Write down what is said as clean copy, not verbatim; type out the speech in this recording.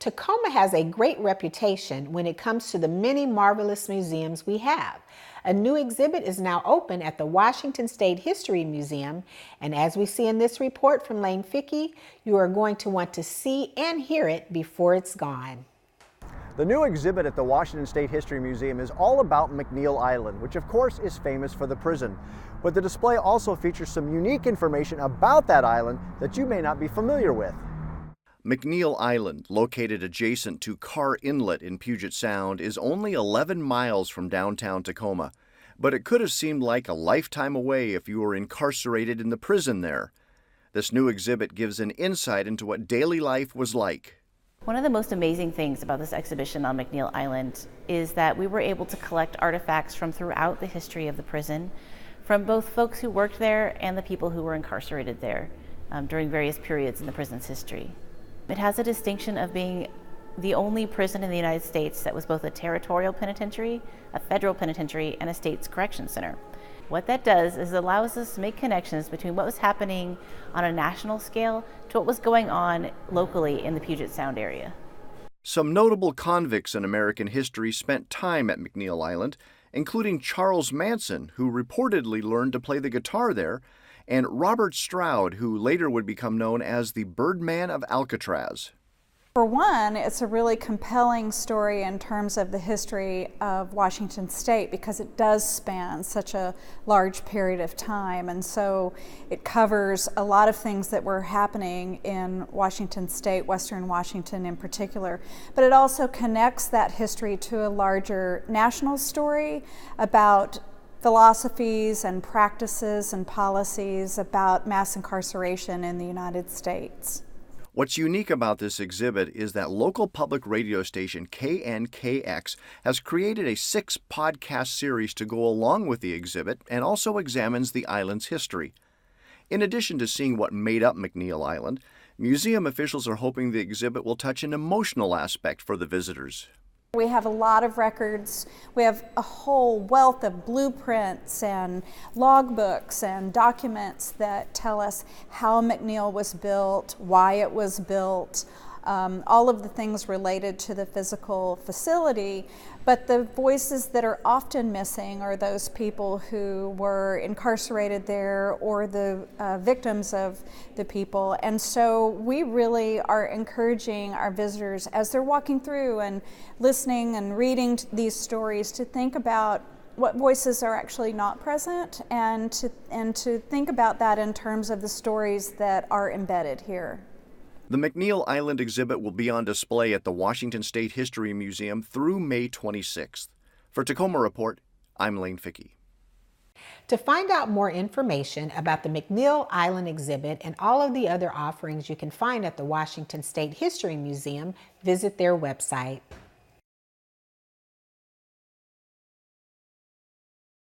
Tacoma has a great reputation when it comes to the many marvelous museums we have. A new exhibit is now open at the Washington State History Museum, and as we see in this report from Lane Fickey, you are going to want to see and hear it before it's gone. The new exhibit at the Washington State History Museum is all about McNeil Island, which of course is famous for the prison. But the display also features some unique information about that island that you may not be familiar with. McNeil Island, located adjacent to Carr Inlet in Puget Sound, is only 11 miles from downtown Tacoma, but it could have seemed like a lifetime away if you were incarcerated in the prison there. This new exhibit gives an insight into what daily life was like. One of the most amazing things about this exhibition on McNeil Island is that we were able to collect artifacts from throughout the history of the prison, from both folks who worked there and the people who were incarcerated there during various periods in the prison's history. It has a distinction of being the only prison in the United States that was both a territorial penitentiary, a federal penitentiary, and a state's correction center. What that does is it allows us to make connections between what was happening on a national scale to what was going on locally in the Puget Sound area. Some notable convicts in American history spent time at McNeil Island, including Charles Manson, who reportedly learned to play the guitar there, and Robert Stroud, who later would become known as the Birdman of Alcatraz. For one, it's a really compelling story in terms of the history of Washington State because it does span such a large period of time, and so it covers a lot of things that were happening in Washington State, Western Washington in particular, but it also connects that history to a larger national story about philosophies and practices and policies about mass incarceration in the United States. What's unique about this exhibit is that local public radio station KNKX has created a 6-podcast series to go along with the exhibit and also examines the island's history. In addition to seeing what made up McNeil Island, museum officials are hoping the exhibit will touch an emotional aspect for the visitors. We have a lot of records. We have a whole wealth of blueprints and logbooks and documents that tell us how McNeil was built, why it was built, all of the things related to the physical facility. But the voices that are often missing are those people who were incarcerated there or the victims of the people. And so we really are encouraging our visitors as they're walking through and listening and reading these stories to think about what voices are actually not present and to think about that in terms of the stories that are embedded here. The McNeil Island exhibit will be on display at the Washington State History Museum through May 26th. For Tacoma Report, I'm Lane Fickey. To find out more information about the McNeil Island exhibit and all of the other offerings you can find at the Washington State History Museum, visit their website.